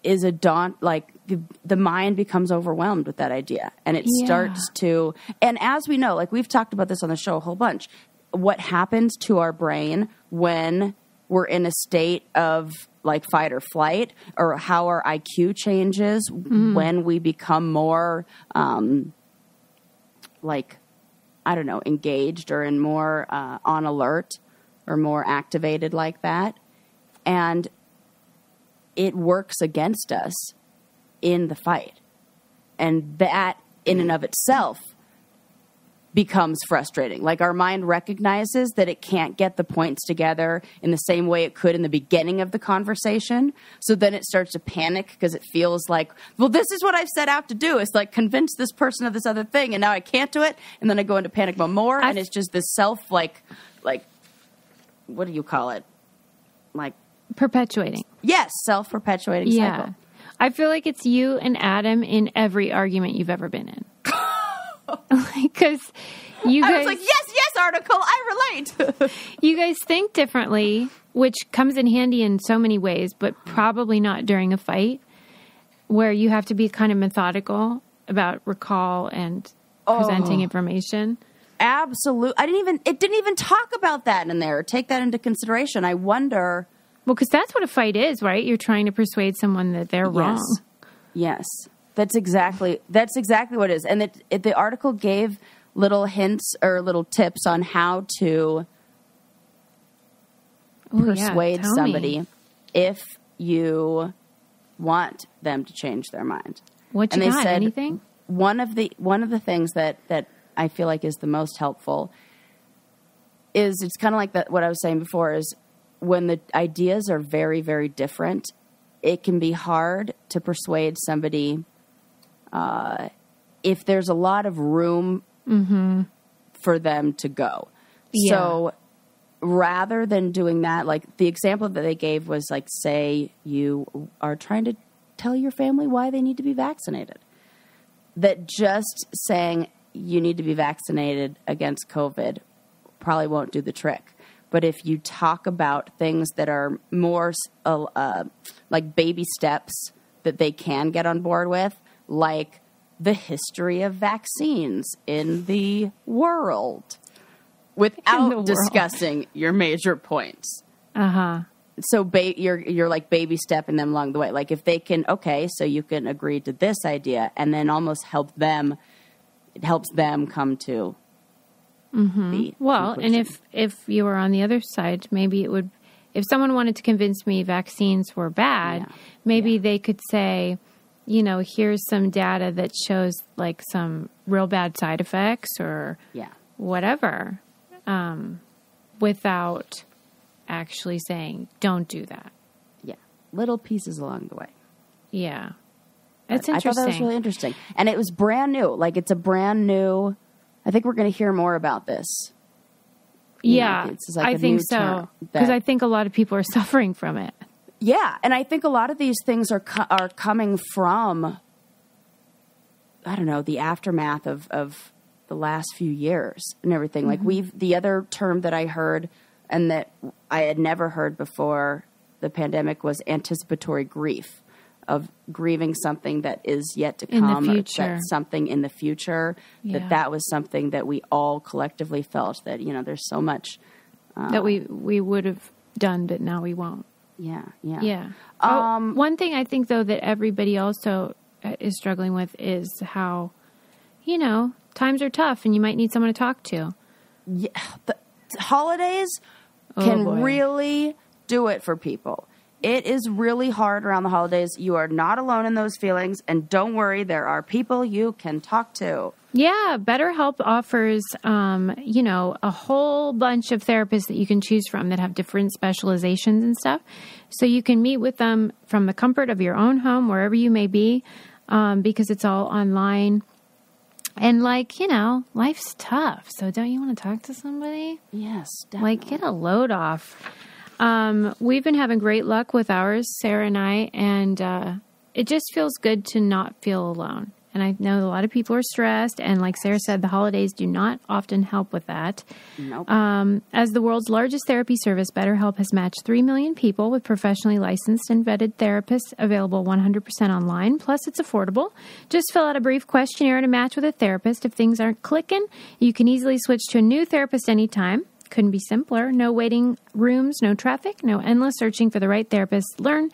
is the mind becomes overwhelmed with that idea, and it starts to, and as we know, like we've talked about this on the show a whole bunch, what happens to our brain when we're in a state of like fight or flight, or how our IQ changes when we become more, engaged or in more on alert or more activated like that. And it works against us in the fight. And that in and of itself becomes frustrating. Like our mind recognizes that it can't get the points together in the same way it could in the beginning of the conversation. So then it starts to panic because it feels like, well, this is what I've set out to do, is like convince this person of this other thing, and now I can't do it. And then I go into panic mode more, and it's just this self like what do you call it? Like perpetuating. Yes, self-perpetuating cycle. I feel like it's you and Adam in every argument you've ever been in. Because you guys... I was like, yes, article, I relate. You guys think differently, which comes in handy in so many ways, but probably not during a fight, where you have to be kind of methodical about recall and presenting information. Absolutely. It didn't even talk about that in there. Take that into consideration. I wonder... Well, because that's what a fight is, right? You're trying to persuade someone that they're wrong. Yes. That's exactly what it is. And the article gave little hints or little tips on how to persuade somebody if you want them to change their mind. What you got? Anything? One of the things that I feel like is the most helpful is, it's kind of like that. What I was saying before is, when the ideas are very, very different, it can be hard to persuade somebody if there's a lot of room for them to go. Yeah. So rather than doing that, like the example that they gave was like, say you are trying to tell your family why they need to be vaccinated. That just saying you need to be vaccinated against COVID probably won't do the trick. But if you talk about things that are more like baby steps that they can get on board with, like the history of vaccines in the world, without discussing your major points. So you're like baby stepping them along the way. Like if they can, so you can agree to this idea, and then almost helps them come to. Well, and if you were on the other side, maybe it would, if someone wanted to convince me vaccines were bad, maybe they could say, here's some data that shows like some real bad side effects or whatever, without actually saying, don't do that. Yeah. Little pieces along the way. Yeah. That's interesting. I thought that was really interesting. And it was brand new. Like it's a brand new... I think we're going to hear more about this Yeah, it's like I think so. Because I think a lot of people are suffering from it. Yeah, and I think a lot of these things are coming from, I don't know, the aftermath of the last few years and everything. Like the other term that I heard and that I had never heard before the pandemic was anticipatory grief, of grieving something that is yet to come, in the future. Or that's something in the future, that was something that we all collectively felt that, there's so much that we would have done, but now we won't. Yeah. One thing I think, though, that everybody also is struggling with is how, times are tough and you might need someone to talk to. Yeah, the holidays can really do it for people. It is really hard around the holidays. You are not alone in those feelings, and don't worry, there are people you can talk to. Yeah, BetterHelp offers, a whole bunch of therapists that you can choose from that have different specializations and stuff. So you can meet with them from the comfort of your own home, wherever you may be, because it's all online. And life's tough. So don't you want to talk to somebody? Yes, definitely. Get a load off. We've been having great luck with ours, Sarah and I, and it just feels good to not feel alone. And I know a lot of people are stressed, and like Sarah said, the holidays do not often help with that. Nope. As the world's largest therapy service, BetterHelp has matched 3 million people with professionally licensed and vetted therapists, available 100% online. Plus, it's affordable. Just fill out a brief questionnaire to match with a therapist. If things aren't clicking, you can easily switch to a new therapist anytime. Couldn't be simpler. No waiting rooms, no traffic, no endless searching for the right therapist. Learn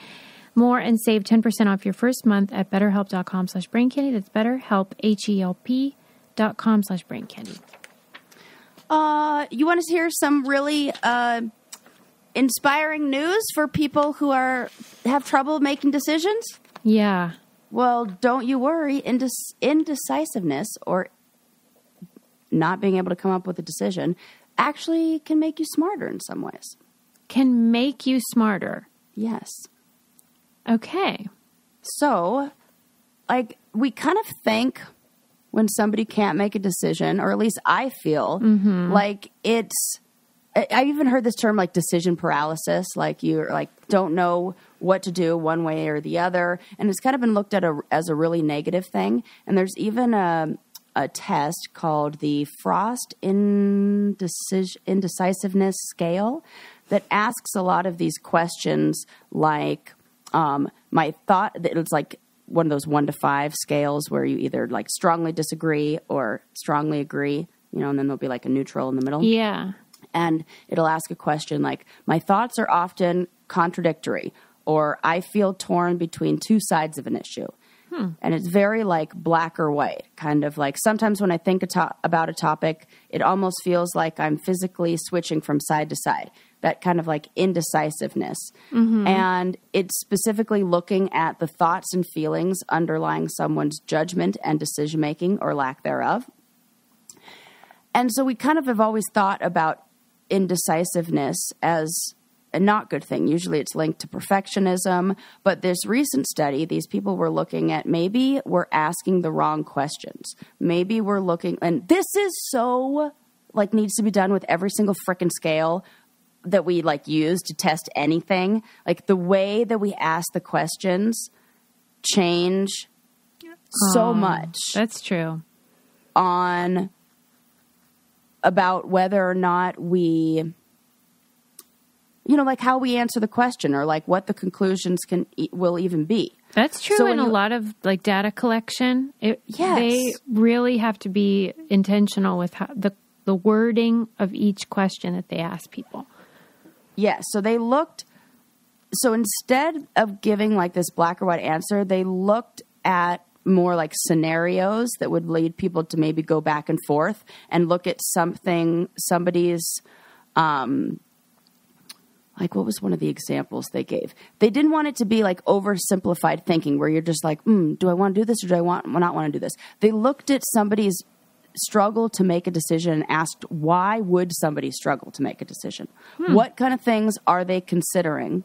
more and save 10% off your first month at betterhelp.com/braincandy. That's BetterHelp, HELP.com/braincandy. You want to hear some really inspiring news for people who have trouble making decisions? Yeah. Well, don't you worry. Indecisiveness, or not being able to come up with a decision, actually can make you smarter in some ways. Can make you smarter. Yes. Okay. So, we kind of think when somebody can't make a decision, or at least I feel like I even heard this term, decision paralysis, you're don't know what to do one way or the other. And it's kind of been looked at as a really negative thing. And there's even a test called the Frost Indecisiveness Scale that asks a lot of these questions, my thought. It's one of those 1 to 5 scales where you either strongly disagree or strongly agree, and then there'll be a neutral in the middle. Yeah. And it'll ask a question like, my thoughts are often contradictory, or I feel torn between two sides of an issue. And it's very black or white, kind of sometimes when I think about a topic, it almost feels like I'm physically switching from side to side, that kind of indecisiveness. And it's specifically looking at the thoughts and feelings underlying someone's judgment and decision-making or lack thereof. And so we kind of have always thought about indecisiveness as a not good thing. Usually it's linked to perfectionism. But this recent study, these people were looking at maybe we're asking the wrong questions. Maybe we're looking, and this is so needs to be done with every single frickin' scale that we use to test anything. The way that we ask the questions change so much. That's true. On about whether or not we, how we answer the question, or what the conclusions will even be. That's true. So in a lot of data collection, yes. They really have to be intentional with the wording of each question that they ask people. Yes. So they looked. So instead of giving this black or white answer, they looked at more scenarios that would lead people to maybe go back and forth and look at somebody's. What was one of the examples they gave? They didn't want it to be oversimplified thinking where you're just do I want to do this or do I not want to do this? They looked at somebody's struggle to make a decision and asked, why would somebody struggle to make a decision? What kind of things are they considering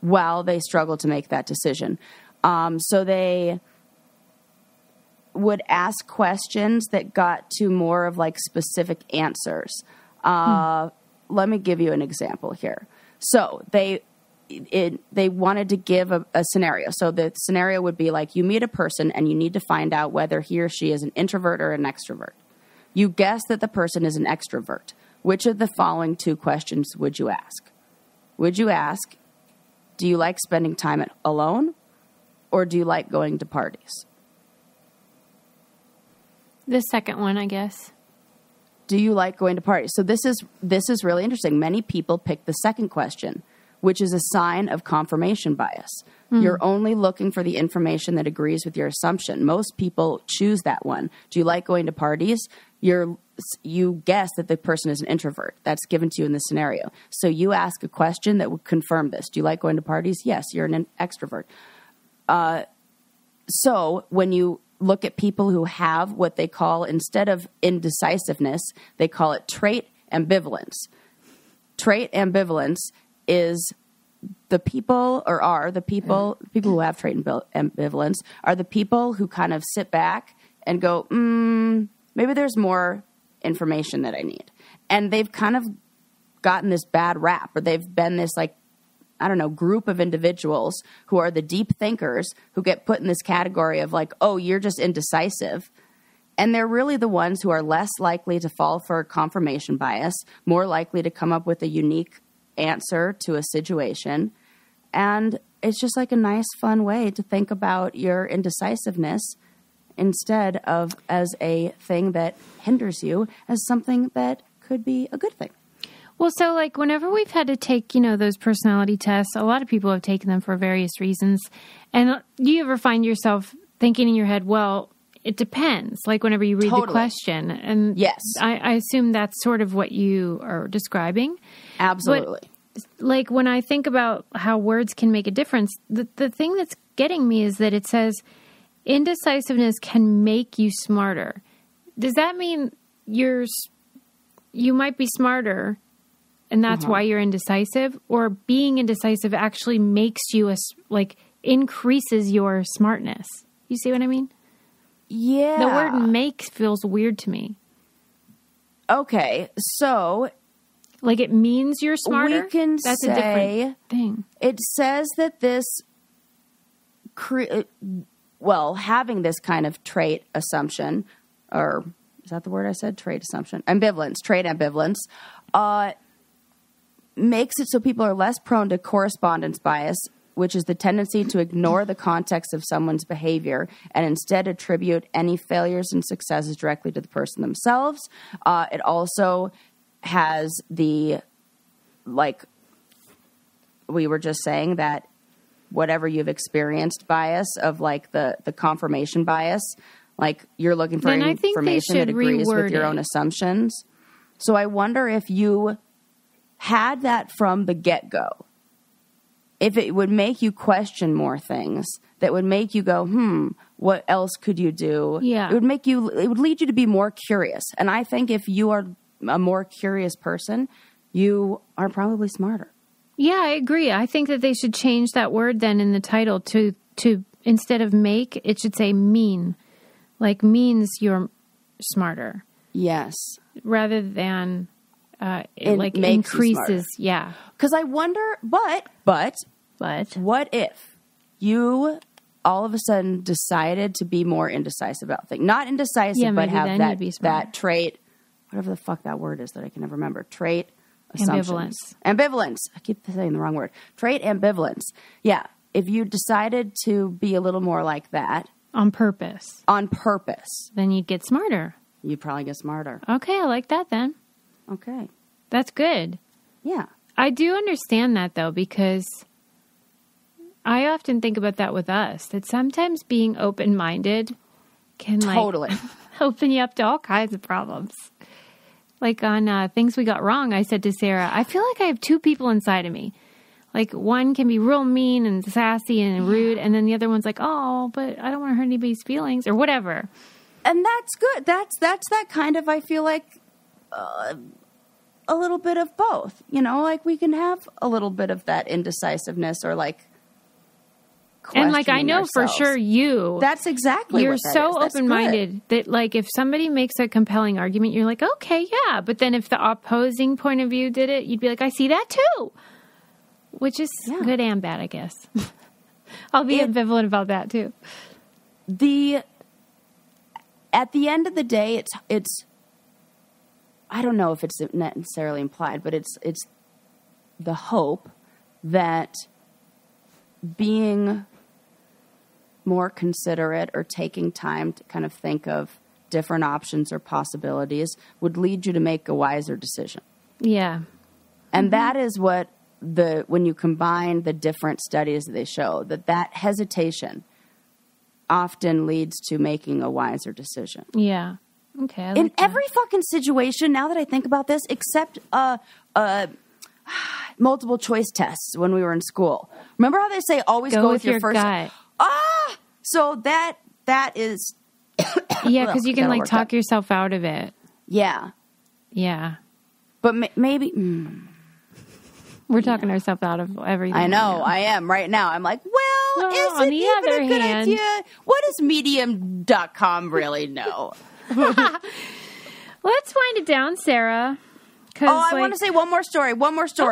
while they struggle to make that decision? So they would ask questions that got to more of specific answers. let me give you an example here. So they wanted to give a scenario. So the scenario would be like, you meet a person and you need to find out whether he or she is an introvert or an extrovert. You guess that the person is an extrovert. Which of the following two questions would you ask? Would you ask, do you like spending time alone, or do you like going to parties? The second one, I guess. Do you like going to parties? So this is really interesting. Many people pick the second question, which is a sign of confirmation bias. You're only looking for the information that agrees with your assumption. Most people choose that one. Do you like going to parties? You guess that the person is an introvert. That's given to you in this scenario. So you ask a question that would confirm this. Do you like going to parties? Yes, you're an extrovert. So when you look at people who have what they call, instead of indecisiveness, they call it trait ambivalence. Trait ambivalence is the people, or are the people who have trait ambivalence, are the people who kind of sit back and go, maybe there's more information that I need. And they've kind of gotten this bad rap, or they've been this, like, I don't know, group of individuals who are the deep thinkers who get put in this category of like, oh, you're just indecisive. And they're really the ones who are less likely to fall for confirmation bias, more likely to come up with a unique answer to a situation. And it's just like a nice, fun way to think about your indecisiveness instead of as a thing that hinders you, as something that could be a good thing. Well, so like whenever we've had to take, those personality tests, a lot of people have taken them for various reasons. And do you ever find yourself thinking in your head, well, it depends, like whenever you read the question? And yes, I assume that's sort of what you are describing. Absolutely. But, like when I think about how words can make a difference, the thing that's getting me is that it says indecisiveness can make you smarter. Does that mean you might be smarter and that's why you're indecisive, or being indecisive actually makes you increases your smartness? You see what I mean? Yeah. The word "make" feels weird to me. Okay, so like it means you're smarter. We can That's say, a different thing. It says that this, having this kind of trait assumption, or is that the word I said? Trait assumption, trait ambivalence, makes it so people are less prone to correspondence bias, which is the tendency to ignore the context of someone's behavior and instead attribute any failures and successes directly to the person themselves. It also has the, like we were just saying, that whatever you've experienced bias of like the confirmation bias, like you're looking for information that agrees with your own assumptions. So I wonder if you had that from the get-go, if it would make you question more things, that would make you go, what else could you do? Yeah. It would lead you to be more curious. And I think if you are a more curious person, you are probably smarter. Yeah, I agree. I think that they should change that word then in the title to instead of make, it should say mean. Like means you're smarter. Yes. Rather than it like makes increases. Yeah. Because I wonder, but what if you all of a sudden decided to be more indecisive about things? Not indecisive, but have that trait, whatever the fuck that word is that I can never remember. Trait assumptions. Ambivalence. I keep saying the wrong word. Trait ambivalence. Yeah. If you decided to be a little more like that. On purpose. Then you'd get smarter. You'd probably get smarter. Okay, I like that then. Okay. That's good. Yeah. I do understand that, though, because I often think about that with us, that sometimes being open-minded can totally open you up to all kinds of problems. Like on Things We Got Wrong, I said to Sarah, I feel like I have two people inside of me. Like one can be real mean and sassy and rude, and then the other one's like, oh, but I don't want to hurt anybody's feelings or whatever. And that's good. That's that kind of, I feel like, a little bit of both. Like we can have a little bit of that indecisiveness or like And like, I know for sure That's exactly you're what that so is. That's open-minded that like if somebody makes a compelling argument, you're like, okay, yeah. But then if the opposing point of view did it, you'd be like, I see that too. Which is good and bad, I guess. I'll be ambivalent about that too. At the end of the day, it's I don't know if it's necessarily implied, but it's the hope that being more considerate or taking time to kind of think of different options or possibilities would lead you to make a wiser decision. Yeah. And that is what when you combine the different studies they show, that hesitation often leads to making a wiser decision. Yeah. Okay. I like in that. every fucking situation, now that I think about this, except multiple choice tests when we were in school. Remember how they say always go with your first gut. So that is Yeah, because you can like talk yourself out of it. Yeah. Yeah. But maybe we're talking ourselves out of everything. I know. Right I am right now. I'm like, well, is on it the even other a good hand, idea? What does Medium.com really know? Let's wind it down, Sarah. I want to say one more story.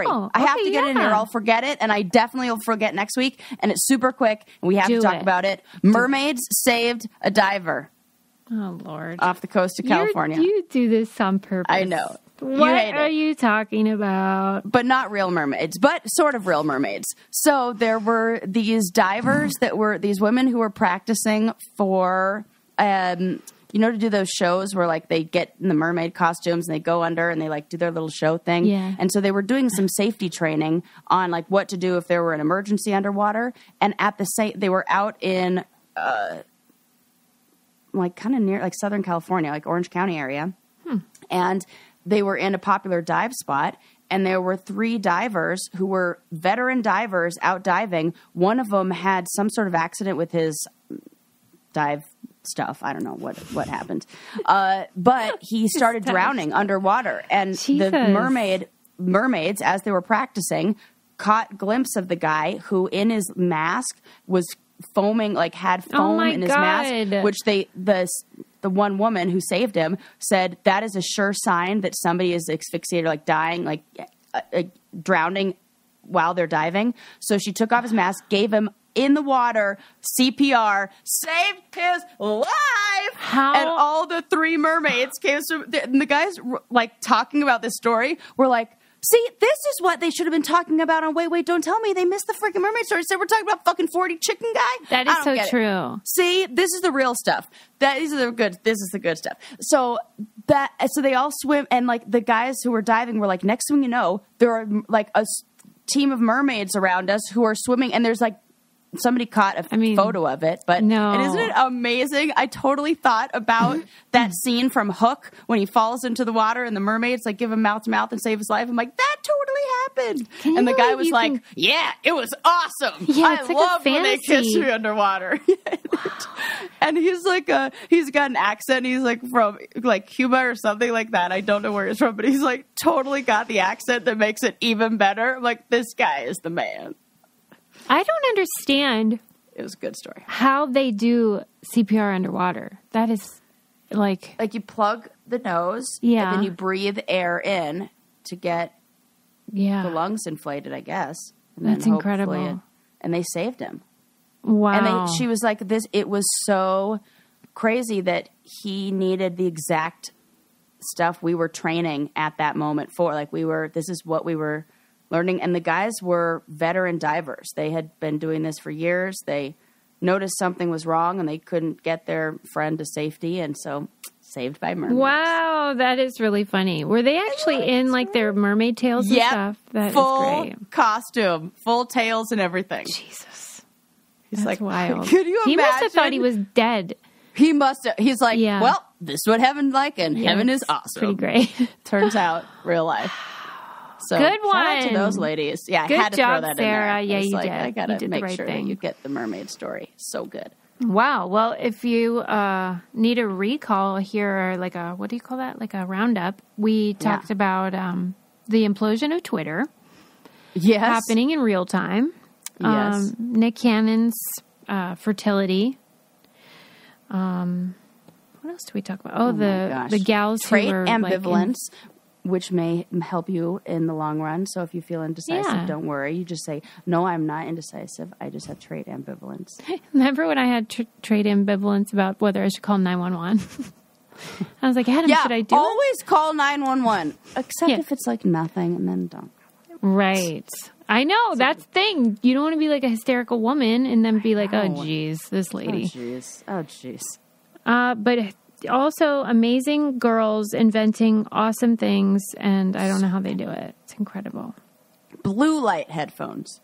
Oh, I have okay, to get in here. I'll forget it, and I definitely will forget next week. And it's super quick, and we have to talk about it. Mermaids saved a diver. Oh, Lord. Off the coast of California. You do this on purpose. I know. What are you talking about? But not real mermaids, but sort of real mermaids. So there were these divers these women who were practicing for, to do those shows where like they get in the mermaid costumes and they go under and they like do their little show thing. Yeah. And so they were doing some safety training on like what to do if there were an emergency underwater. And at the they were out in, like kind of near like Southern California, like Orange County area. And they were in a popular dive spot, and there were 3 divers who were veteran divers out diving. One of them had some sort of accident with his dive stuff. I don't know what happened. But he started drowning underwater, and the mermaids, as they were practicing, caught glimpse of the guy who in his mask was foaming, like had foam in his mask, which the one woman who saved him said that is a sure sign that somebody is asphyxiated, like dying, like drowning while they're diving. So she took off his mask, gave him in the water CPR, saved his life. And all the 3 mermaids came to, and the guys like talking about this story were like, see, this is what they should have been talking about on Wait, Don't Tell Me. They missed the freaking mermaid story. Said we're talking about fucking 40 chicken guy. That is so true. See, this is the real stuff. This is the good stuff. So they all swim, and like the guys who were diving were like, next thing you know, there are like a team of mermaids around us who are swimming, and there's like somebody caught a photo of it, but and isn't it amazing? I totally thought about that scene from Hook when he falls into the water and the mermaids like give him mouth to mouth and save his life. I'm like, that totally happened. And the guy was like, yeah, it was awesome. Yeah, I love when they kiss me underwater. And he's like, he's got an accent. He's like from like Cuba or something like that. I don't know where he's from, but he's like totally got the accent that makes it even better. I'm like, this guy is the man. I don't understand. It was a good story. How they do CPR underwater. That is like you plug the nose, and then you breathe air in to get the lungs inflated, I guess. And that's incredible. And they saved him. Wow. And she was like, it was so crazy that he needed the exact stuff we were training at that moment for. Like this is what we were learning. And the guys were veteran divers. They had been doing this for years. They noticed something was wrong and they couldn't get their friend to safety. And so saved by mermaids. Wow, that is really funny. Were they actually in like their mermaid tails and stuff? That full is great. Costume, full tails and everything. Jesus. He's like, wild. Could you imagine? He must have thought he was dead. He must have. He's like, well, this is what heaven's like, and heaven is awesome. Pretty great. Turns out, real life. So good one. Shout out to those ladies. Yeah, I good had to job, throw that Sarah. in there. Yeah, you did. I got to make sure that you get the mermaid story. So good. Wow. Well, if you need a recall here, or like a, what do you call that? Like a roundup. We talked about the implosion of Twitter. Yes. Happening in real time. Yes. Nick Cannon's fertility. What else do we talk about? Oh, the gals trait who are ambivalence, which may help you in the long run. So if you feel indecisive, don't worry. You just say, no, I'm not indecisive. I just have trait ambivalence. Remember when I had trait ambivalence about whether I should call 911? I was like, Adam, should I do it? Always call 911, except if it's like nothing, and then don't. Right. I know. That's the thing. You don't want to be like a hysterical woman and then be like, oh, geez, this lady. Oh, jeez. But also amazing girls inventing awesome things, and I don't know how they do it. It's incredible. Blue light headphones.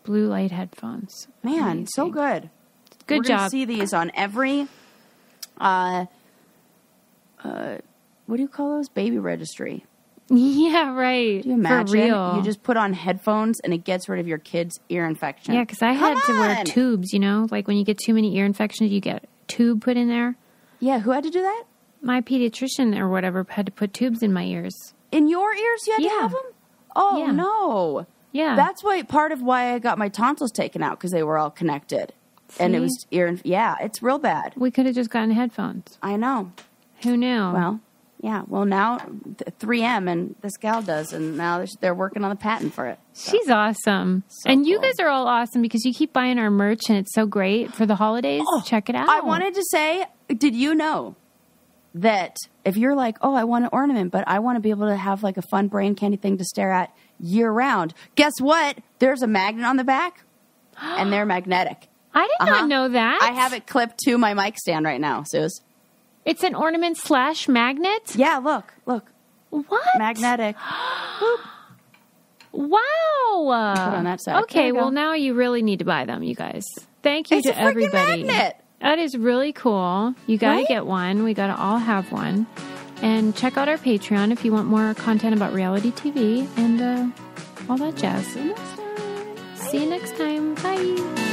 Blue light headphones. Man, amazing. So good. Good job. We're going to see these on every, what do you call those? Baby registry. Yeah, right. Do you imagine? For real. You just put on headphones and it gets rid of your kid's ear infection. Yeah, because I had to wear tubes, like when you get too many ear infections, you get a tube put in there. Yeah, who had to do that? My pediatrician or whatever had to put tubes in my ears. In your ears you had to have them? Oh, no. Yeah. That's part of why I got my tonsils taken out, because they were all connected. See? And it was it's real bad. We could have just gotten headphones. I know. Who knew? Well, yeah. Well, now 3M and this gal does, and now they're working on the patent for it. So. She's awesome. So and you cool. guys are all awesome because you keep buying our merch, and it's so great for the holidays. Oh, check it out. I wanted to say, did you know that if you're like, oh, I want an ornament, but I want to be able to have like a fun brain candy thing to stare at year round, guess what? There's a magnet on the back, and they're magnetic. I did not know that. I have it clipped to my mic stand right now, Suze. It's an ornament / magnet? Yeah, look. What? Magnetic. Wow. Put on that side. Okay, well, now you really need to buy them, you guys. Thank you to everybody. Magnet. That is really cool. You got to get one. We got to all have one. And check out our Patreon if you want more content about reality TV and all that jazz. See you next time. Bye.